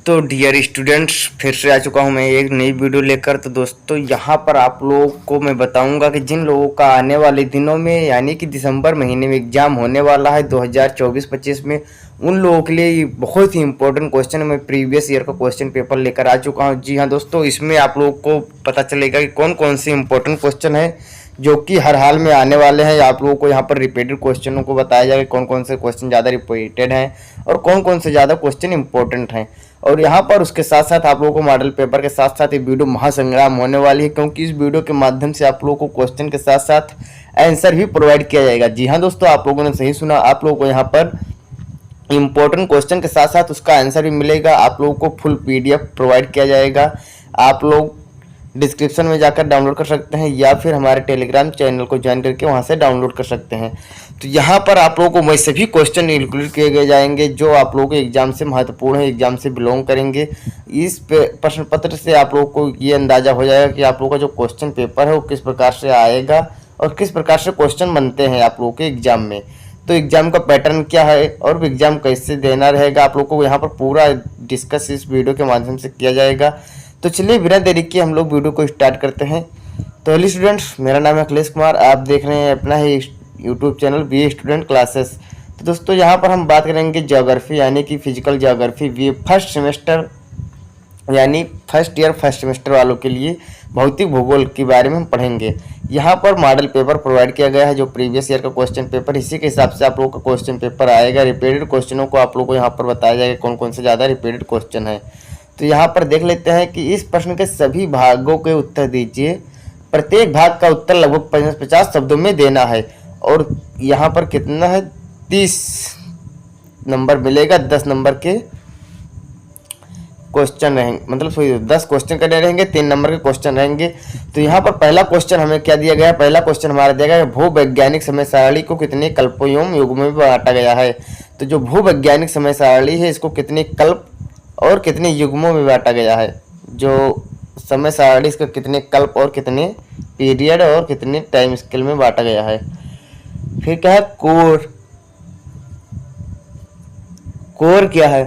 तो dear students, फिर से आ चुका हूँ मैं एक नई वीडियो लेकर। तो दोस्तों, यहाँ पर आप लोगों को मैं बताऊंगा कि जिन लोगों का आने वाले दिनों में यानी कि दिसंबर महीने में एग्ज़ाम होने वाला है 2024-25 में, उन लोगों के लिए ये बहुत ही इंपॉर्टेंट क्वेश्चन मैं प्रीवियस ईयर का क्वेश्चन पेपर लेकर आ चुका हूँ। जी हाँ दोस्तों, इसमें आप लोगों को पता चलेगा कि कौन कौन से इंपॉर्टेंट क्वेश्चन है जो कि हर हाल में आने वाले हैं। आप लोगों को यहाँ पर रिपीटेड क्वेश्चनों को बताया जाएगा कौन कौन से क्वेश्चन ज़्यादा रिपीटेड हैं और कौन कौन से ज़्यादा क्वेश्चन इंपॉर्टेंट हैं। और यहाँ पर उसके साथ साथ आप लोगों को मॉडल पेपर के साथ साथ ये वीडियो महासंग्राम होने वाली है, क्योंकि इस वीडियो के माध्यम से आप लोगों को क्वेश्चन के साथ साथ आंसर भी प्रोवाइड किया जाएगा। जी हाँ दोस्तों, आप लोगों ने सही सुना, आप लोगों को यहाँ पर इंपॉर्टेंट क्वेश्चन के साथ साथ उसका आंसर भी मिलेगा। आप लोगों को फुल पीडीएफ प्रोवाइड किया जाएगा। आप लोग डिस्क्रिप्शन में जाकर डाउनलोड कर सकते हैं या फिर हमारे टेलीग्राम चैनल को ज्वाइन करके वहां से डाउनलोड कर सकते हैं। तो यहाँ पर आप लोगों को वही सभी क्वेश्चन इंक्लूड किए गए जाएंगे जो आप लोगों के एग्जाम से महत्वपूर्ण है, एग्जाम से बिलोंग करेंगे। इस प्रश्न पत्र से आप लोगों को ये अंदाजा हो जाएगा कि आप लोगों का जो क्वेश्चन पेपर है वो किस प्रकार से आएगा और किस प्रकार से क्वेश्चन बनते हैं आप लोगों के एग्जाम में। तो एग्जाम का पैटर्न क्या है और एग्जाम कैसे देना रहेगा, आप लोगों को यहाँ पर पूरा डिस्कस इस वीडियो के माध्यम से किया जाएगा। तो चलिए बिना देरी के हम लोग वीडियो को स्टार्ट करते हैं। तो हेलो स्टूडेंट्स, मेरा नाम है अखिलेश कुमार, आप देख रहे हैं अपना ही YouTube channel BA student classes. तो दोस्तों, यहाँ पर हम बात करेंगे ज्योग्राफी यानी कि physical geography BA first semester यानी फर्स्ट ईयर फर्स्ट सेमेस्टर वालों के लिए भौतिक भूगोल के बारे में हम पढ़ेंगे। यहाँ पर मॉडल पेपर प्रोवाइड किया गया है जो प्रीवियस ईयर का क्वेश्चन पेपर, इसी के हिसाब से आप लोगों का क्वेश्चन पेपर आएगा। रिपीटेड क्वेश्चनों को आप लोगों को यहाँ पर बताया जाएगा कौन कौन से ज़्यादा रिपीटेड क्वेश्चन है। तो यहाँ पर देख लेते हैं कि इस प्रश्न के सभी भागों के उत्तर दीजिए। प्रत्येक भाग का उत्तर लगभग 50 शब्दों में देना है और यहाँ पर कितना है 30 नंबर मिलेगा। 10 नंबर के क्वेश्चन रहेंगे, मतलब 10 क्वेश्चन करने रहेंगे, 3 नंबर के क्वेश्चन रहेंगे। तो यहाँ पर पहला क्वेश्चन हमें क्या दिया गया है, पहला क्वेश्चन हमारा दिया गया है भूवैज्ञानिक समय सारणी को कितने कल्पों एवं युग्मों में बांटा गया है। तो जो भूवैज्ञानिक समय सारणी है इसको कितने कल्प और कितने युग्मों में बांटा गया है। जो समय सारणी इसका कितने कल्प और कितने पीरियड और कितने टाइम स्केल में बांटा गया है। फिर क्या है कोर, कोर क्या है,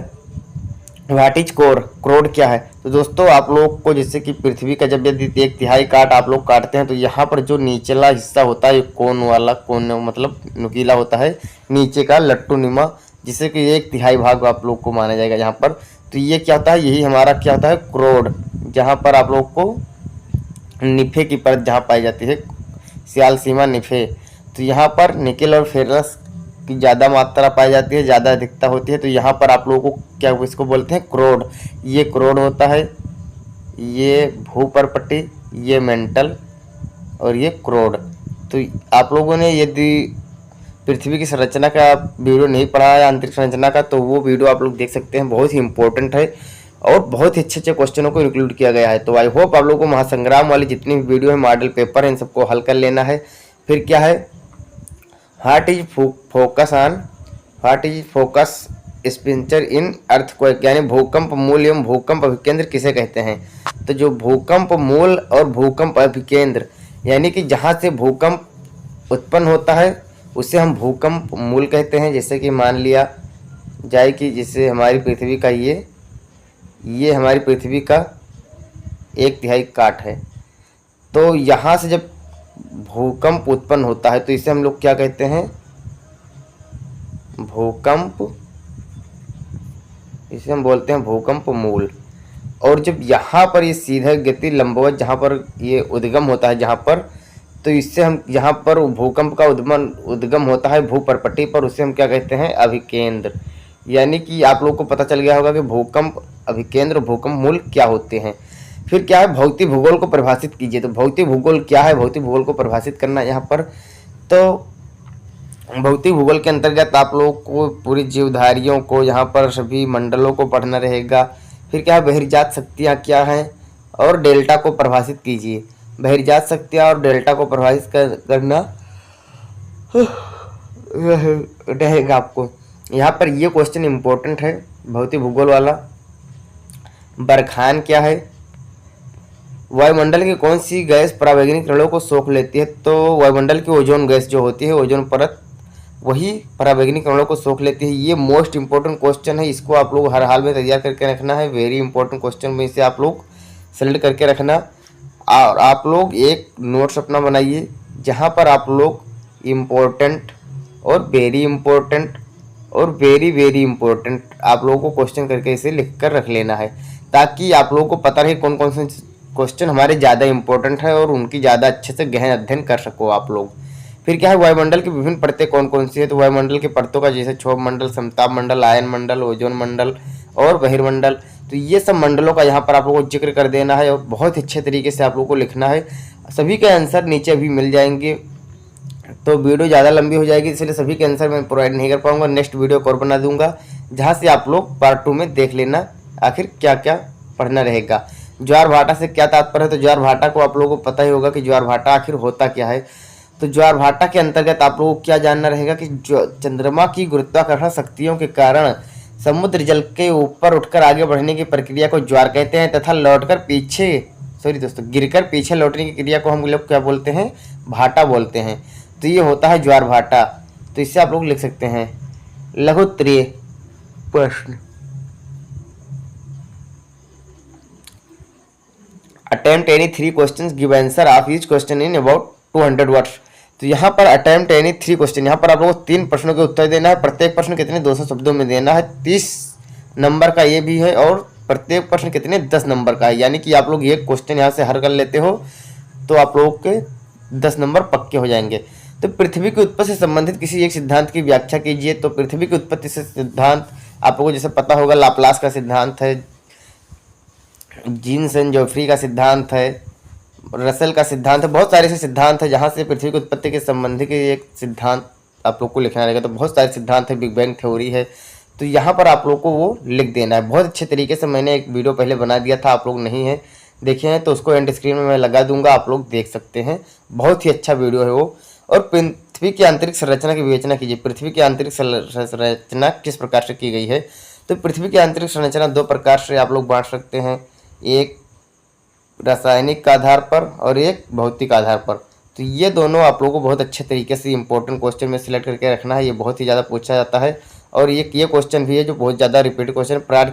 व्हाट इज कोर, क्रोड क्या है। तो दोस्तों, आप लोग को जैसे कि पृथ्वी का जब यदि 1/3 काट आप लोग काटते हैं तो यहाँ पर जो नीचला हिस्सा होता है कोन वाला, कोन मतलब नुकीला होता है, नीचे का लट्टू नुमा, जिसे कि 1/3 भाग आप लोग को माना जाएगा यहाँ पर। तो ये क्या होता है, यही हमारा क्या होता है क्रोड, जहाँ पर आप लोग को निफे की परत जहाँ पाई जाती है, सियाल सीमा निफे। तो यहाँ पर निकेल और फेरस की ज़्यादा मात्रा पाई जाती है, ज़्यादा अधिकता होती है। तो यहाँ पर आप लोगों को क्या इसको बोलते हैं क्रोड। ये क्रोड होता है, ये भूपर्पटी, ये मेंटल और ये क्रोड। तो आप लोगों ने यदि पृथ्वी की संरचना का वीडियो नहीं पढ़ा है, अंतरिक्ष संरचना का, तो वो वीडियो आप लोग देख सकते हैं, बहुत ही इंपॉर्टेंट है और बहुत ही अच्छे अच्छे क्वेश्चनों को इंक्लूड किया गया है। तो आई होप आप लोगों को महासंग्राम वाली जितनी भी वीडियो है, मॉडल पेपर है, इन सबको हल कर लेना है। फिर क्या है what is focus on, what is focus sphincter in earthquake, यानी भूकंप मूल एवं भूकंप अभिकेंद्र किसे कहते हैं। तो जो भूकंप मूल और भूकंप अभिकेंद्र यानी कि जहाँ से भूकंप उत्पन्न होता है उसे हम भूकंप मूल कहते हैं। जैसे कि मान लिया जाए कि जैसे हमारी पृथ्वी का ये हमारी पृथ्वी का 1/3 काट है, तो यहाँ से जब भूकंप उत्पन्न होता है तो इसे हम लोग क्या कहते हैं, भूकंप, इसे हम बोलते हैं भूकंप मूल। और जब यहाँ पर ये सीधा गति लंबवत जहाँ पर ये उद्गम होता है जहाँ पर, तो इससे हम यहाँ पर भूकंप का उद्गम होता है भूपर्पटी पर, उसे हम क्या कहते हैं अभिकेंद्र। यानी कि आप लोगों को पता चल गया होगा कि भूकंप अभिकेंद्र भूकंप मूल क्या होते हैं। फिर क्या है भौतिक भूगोल को परिभाषित कीजिए। तो भौतिक भूगोल क्या है, भौतिक भूगोल को परिभाषित करना यहाँ पर, तो भौतिक भूगोल के अंतर्गत आप लोगों को पूरी जीवधारियों को, यहाँ पर सभी मंडलों को पढ़ना रहेगा। फिर क्या है बहिर्जात शक्तियाँ क्या हैं और डेल्टा को परिभाषित कीजिए। बहिर्जात शक्तियाँ और डेल्टा को परिभाषित करना रहेगा आपको। यहाँ पर ये क्वेश्चन इंपॉर्टेंट है भौतिक भूगोल वाला। बरखान क्या है, वायुमंडल की कौन सी गैस परावैज्ञानिक किरणों को सोख लेती है। तो वायुमंडल की ओजोन गैस जो होती है, ओजोन परत वही पराबैंगनी किरणों को सोख लेती है। ये मोस्ट इंपॉर्टेंट क्वेश्चन है, इसको आप लोग हर हाल में तैयार करके रखना है। वेरी इंपॉर्टेंट क्वेश्चन में इसे आप लोग सेलेक्ट करके रखना। और आप लोग एक नोट्स अपना बनाइए जहाँ पर आप लोग इम्पोर्टेंट और वेरी इंपॉर्टेंट और वेरी वेरी इंपॉर्टेंट आप लोगों को क्वेश्चन करके इसे लिख कर रख लेना है, ताकि आप लोगों को पता रहे कौन कौन से क्वेश्चन हमारे ज़्यादा इंपॉर्टेंट है और उनकी ज़्यादा अच्छे से गहन अध्ययन कर सको आप लोग। फिर क्या है, वायुमंडल की विभिन्न परतें कौन कौन सी है। तो वायुमंडल की परतों का जैसे क्षोभ मंडल, समताप मंडल, आयन मंडल, ओजोन मंडल और बहिर्मंडल, तो ये सब मंडलों का यहाँ पर आप लोगों को जिक्र कर देना है और बहुत अच्छे तरीके से आप लोगों को लिखना है। सभी के आंसर नीचे अभी मिल जाएंगे, तो वीडियो ज़्यादा लंबी हो जाएगी, इसलिए सभी के आंसर मैं प्रोवाइड नहीं कर पाऊंगा। नेक्स्ट वीडियो और बना दूंगा जहाँ से आप लोग पार्ट 2 में देख लेना आखिर क्या क्या पढ़ना रहेगा। ज्वार भाटा से क्या तात्पर्य है, तो ज्वार भाटा को आप लोगों को पता ही होगा कि ज्वार भाटा आखिर होता क्या है। तो ज्वार भाटा के अंतर्गत आप लोगों को क्या जानना रहेगा कि चंद्रमा की गुरुत्वाकर्षण शक्तियों के कारण समुद्र जल के ऊपर उठकर आगे बढ़ने की प्रक्रिया को ज्वार कहते हैं, तथा लौटकर पीछे गिरकर पीछे लौटने की क्रिया को हम लोग क्या बोलते हैं, भाटा बोलते हैं। तो ये होता है ज्वार भाटा। तो इससे आप लोग लिख सकते हैं लघु उत्तरीय प्रश्न, attempt any 3 questions, give answer of each question in about 200 words. तो यहाँ पर अटेम्प्ट एनी 3 क्वेश्चन, यहाँ पर आप लोगों को 3 प्रश्नों के उत्तर देना है। प्रत्येक प्रश्न कितने 200 शब्दों में देना है। 30 नंबर का ये भी है और प्रत्येक प्रश्न कितने 10 नंबर का है। यानी कि आप लोग एक क्वेश्चन यहाँ से हल कर लेते हो तो आप लोगों के 10 नंबर पक्के हो जाएंगे। तो पृथ्वी की उत्पत्ति से संबंधित किसी एक सिद्धांत की व्याख्या कीजिए। तो पृथ्वी की उत्पत्ति से सिद्धांत आप लोगों को जैसे पता होगा, लाप्लास का सिद्धांत है, जीन्स एंड जोफ्री का सिद्धांत है, रसेल का सिद्धांत है, बहुत सारे ऐसे सिद्धांत है जहाँ से पृथ्वी की उत्पत्ति के संबंधी के एक सिद्धांत आप लोग को लिखना रहेगा। तो बहुत सारे सिद्धांत है, बिग बैंग थ्योरी है, तो यहाँ पर आप लोग को वो लिख देना है। बहुत अच्छे तरीके से मैंने एक वीडियो पहले बना दिया था, आप लोग नहीं है देखे हैं तो उसको एंड स्क्रीन में मैं लगा दूंगा, आप लोग देख सकते हैं। बहुत ही अच्छा वीडियो है वो। और पृथ्वी की आंतरिक संरचना की विवेचना कीजिए। पृथ्वी की आंतरिक संरचना किस प्रकार से की गई है। तो पृथ्वी की आंतरिक संरचना 2 प्रकार से आप लोग बांट सकते हैं, एक रासायनिक आधार पर और एक भौतिक आधार पर। तो ये दोनों आप लोगों को बहुत अच्छे तरीके से इंपॉर्टेंट क्वेश्चन में सिलेक्ट करके रखना है। ये बहुत ही ज़्यादा पूछा जाता है और ये क्वेश्चन भी है जो बहुत ज़्यादा रिपीट क्वेश्चन। प्राण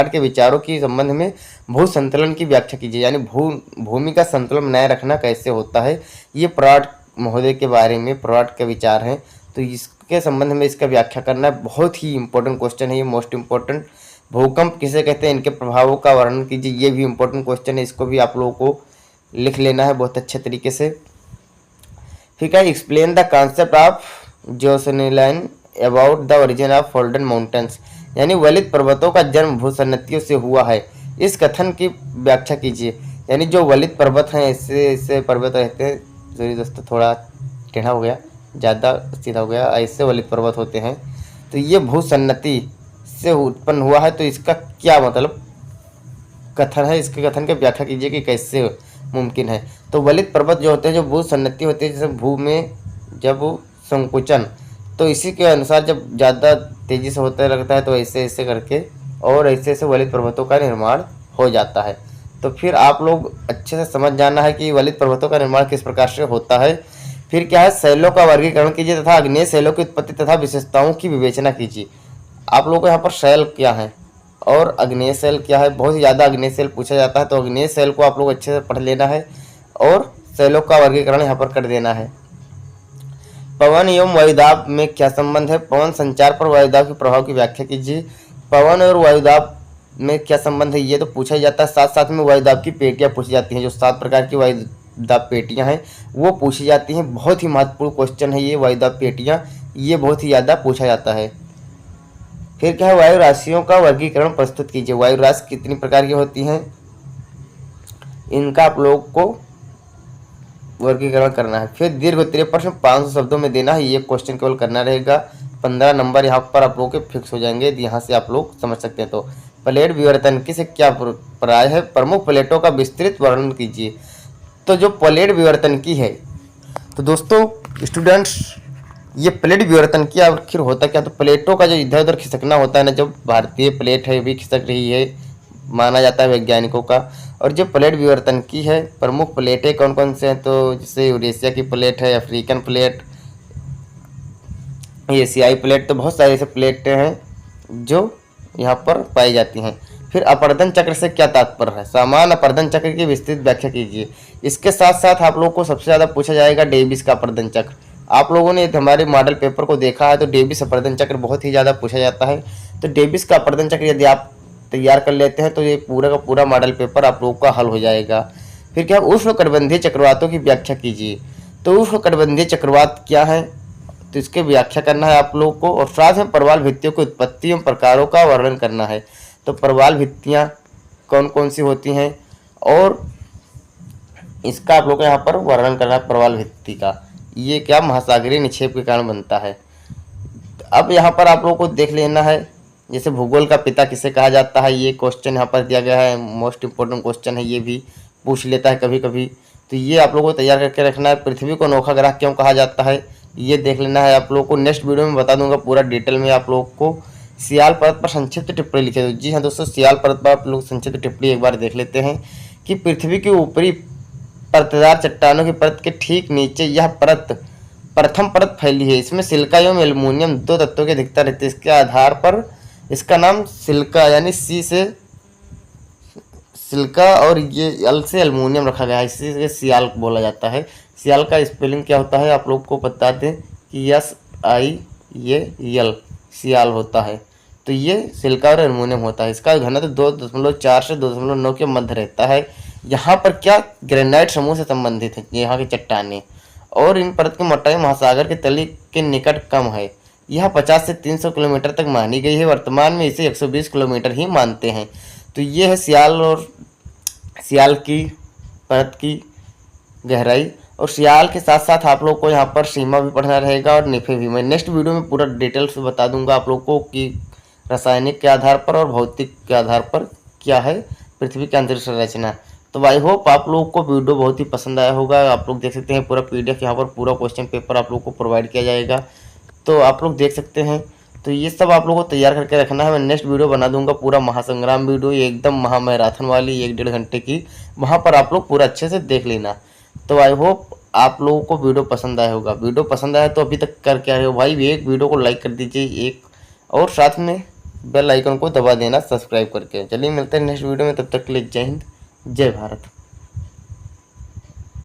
के विचारों के संबंध में भू संतुलन की व्याख्या कीजिए। यानी भूमि का संतुलन बनाए रखना कैसे होता है, ये प्राण महोदय के बारे में प्राण के विचार हैं, तो इसके संबंध में इसका व्याख्या करना है। बहुत ही इंपॉर्टेंट क्वेश्चन है ये, मोस्ट इंपॉर्टेंट। भूकंप किसे कहते हैं, इनके प्रभावों का वर्णन कीजिए। ये भी इंपॉर्टेंट क्वेश्चन है, इसको भी आप लोगों को लिख लेना है बहुत अच्छे तरीके से। ठीक है, explain the concept of geosyncline about the origin of folded mountains. यानी वलित पर्वतों का जन्म भूसन्नतियों से हुआ है, इस कथन की व्याख्या कीजिए। यानी जो वलित पर्वत हैं, ऐसे पर्वत रहते हैं, सॉरी दोस्तों थोड़ा टेढ़ा हो गया, ज़्यादा सीधा हो गया, ऐसे वलित पर्वत होते हैं, तो ये भूसन्नति से उत्पन्न हुआ है। तो इसका क्या मतलब कथन है, इसके कथन की व्याख्या कीजिए कि कैसे मुमकिन है। तो वलित पर्वत जो होते हैं, जो भूसन्नति होती है, जैसे भू में जब संकुचन, तो इसी के अनुसार जब ज़्यादा तेज़ी से होता लगता है तो ऐसे ऐसे करके और ऐसे ऐसे वलित पर्वतों का निर्माण हो जाता है। तो फिर आप लोग अच्छे से समझ जाना है कि वलित पर्वतों का निर्माण किस प्रकार से होता है। फिर क्या है, शैलों का वर्गीकरण कीजिए तथा अग्नेय शैलों की उत्पत्ति तथा विशेषताओं की विवेचना कीजिए। आप लोगों को यहाँ पर शैल क्या है और अग्नेय शैल क्या है, बहुत ही ज़्यादा अग्नेय शैल पूछा जाता है, तो अग्नेय शैल को आप लोग अच्छे से पढ़ लेना है और शैलों का वर्गीकरण यहाँ पर कर देना है। पवन एवं वायुदाब में क्या संबंध है, पवन संचार पर वायुदाब के प्रभाव की व्याख्या कीजिए। पवन और वायुदाब में क्या संबंध है, ये तो पूछा ही जाता है। साथ साथ में वायुदाब की पेटियाँ पूछी जाती हैं, जो 7 प्रकार की वायुदाब पेटियाँ हैं वो पूछी जाती हैं। बहुत ही महत्वपूर्ण क्वेश्चन है ये वायुदाब पेटियाँ, ये बहुत ही ज़्यादा पूछा जाता है। फिर क्या है, वायु राशियों का वर्गीकरण प्रस्तुत कीजिए। वायु राशि कितनी प्रकार की होती हैं, इनका आप लोग को वर्गीकरण करना है। फिर दीर्घ उत्तरीय प्रश्न 500 शब्दों में देना है, ये क्वेश्चन केवल करना रहेगा। 15 नंबर यहाँ पर आप लोगों के फिक्स हो जाएंगे, यहाँ से आप लोग समझ सकते हैं। तो प्लेट विवर्तनिकी से क्या प्राय है, प्रमुख प्लेटों का विस्तृत वर्णन कीजिए। तो जो प्लेट विवर्तनिकी है, तो दोस्तों स्टूडेंट्स, ये प्लेट विवर्तनिकी आखिर होता क्या, तो प्लेटों का जो इधर उधर खिसकना होता है ना, जब भारतीय प्लेट है भी खिसक रही है माना जाता है वैज्ञानिकों का। और जो प्लेट विवर्तनिकी है, प्रमुख प्लेटें कौन कौन से हैं, तो जैसे यूरेशिया की प्लेट है, अफ्रीकन प्लेट, ये SI प्लेट, तो बहुत सारी ऐसे प्लेटें हैं जो यहाँ पर पाई जाती हैं। फिर अपर्दन चक्र से क्या तात्पर्य है? समान अपर्दन चक्र की विस्तृत व्याख्या कीजिए। इसके साथ साथ आप लोगों को सबसे ज़्यादा पूछा जाएगा डेविस का अपर्दन चक्र। आप लोगों ने हमारे मॉडल पेपर को देखा है तो डेविस अपर्दन चक्र बहुत ही ज़्यादा पूछा जाता है। तो डेविस का अपर्दन चक्र यदि आप तैयार कर लेते हैं तो ये पूरा का पूरा मॉडल पेपर आप लोगों का हल हो जाएगा। फिर क्या, उष्णकटिबंधीय चक्रवातों की व्याख्या कीजिए। तो उष्णकटिबंधीय चक्रवात क्या है, तो इसके व्याख्या करना है आप लोगों को, और साथ में प्रवाल भित्तियों की उत्पत्ति एवं प्रकारों का वर्णन करना है। तो प्रवाल भित्तियाँ कौन कौन सी होती हैं और इसका आप लोगों को यहाँ पर वर्णन करना है। प्रवाल भित्ति का ये क्या, महासागरीय निक्षेप के कारण बनता है। अब यहाँ पर आप लोगों को देख लेना है, जैसे भूगोल का पिता किसे कहा जाता है, ये क्वेश्चन यहाँ पर दिया गया है, मोस्ट इंपॉर्टेंट क्वेश्चन है, ये भी पूछ लेता है कभी कभी। तो ये आप लोगों को तैयार करके रखना है। पृथ्वी को अनोखा ग्रह क्यों कहा जाता है, ये देख लेना है आप लोगों को। नेक्स्ट वीडियो में बता दूंगा पूरा डिटेल में आप लोगों को। सियाल परत पर संक्षिप्त टिप्पणी लिखे। तो जी हाँ दोस्तों, सियाल परत पर आप लोग संक्षिप्त टिप्पणी एक बार देख लेते हैं कि पृथ्वी के ऊपरी परतदार चट्टानों की परत के ठीक नीचे यह परत प्रथम परत फैली है। इसमें सिलिका एवं एल्युमिनियम दो तत्वों की अधिकता रहती है। इसके आधार पर इसका नाम सिलिका यानी सी से सिलिका और ये एल से एल्युमिनियम रखा गया है, इसी से सियाल बोला जाता है। सियाल का स्पेलिंग क्या होता है आप लोग को बता दें कि SIAL सियाल होता है। तो ये सिलिका और एल्युमिनियम होता है। इसका घनत्व 2.4 से 2.9 के मध्य रहता है। यहाँ पर क्या, ग्रेनाइट समूह से संबंधित है यहाँ की चट्टानें, और इन परत की मोटाई महासागर के तली के निकट कम है। यह 50 से 300 किलोमीटर तक मानी गई है। वर्तमान में इसे 120 किलोमीटर ही मानते हैं। तो ये है सियाल और सियाल की परत की गहराई। और सियाल के साथ साथ आप लोग को यहाँ पर सीमा भी पढ़ना रहेगा और निफे भी। मैं नेक्स्ट वीडियो में पूरा डिटेल से बता दूंगा आप लोग को कि रासायनिक के आधार पर और भौतिक के आधार पर क्या है पृथ्वी की अंतरिक्ष संरचना। तो आई होप आप लोगों को वीडियो बहुत ही पसंद आया होगा। आप लोग देख सकते हैं पूरा PDF यहाँ पर पूरा क्वेश्चन पेपर आप लोग को प्रोवाइड किया जाएगा, तो आप लोग देख सकते हैं। तो ये सब आप लोगों को तैयार करके रखना है। मैं नेक्स्ट वीडियो बना दूंगा पूरा महासंग्राम वीडियो, ये एकदम महामैराथन वाली 1-1.5 घंटे की, वहाँ पर आप लोग पूरा अच्छे से देख लेना। तो आई होप आप लोगों को वीडियो पसंद आया होगा। वीडियो पसंद आया तो अभी तक करके आए हो भाई, एक वीडियो को लाइक कर दीजिए एक, और साथ में बेल आइकन को दबा देना सब्सक्राइब करके। चलिए मिलते हैं नेक्स्ट वीडियो में, तब तक के लिए जय हिंद जय भारत।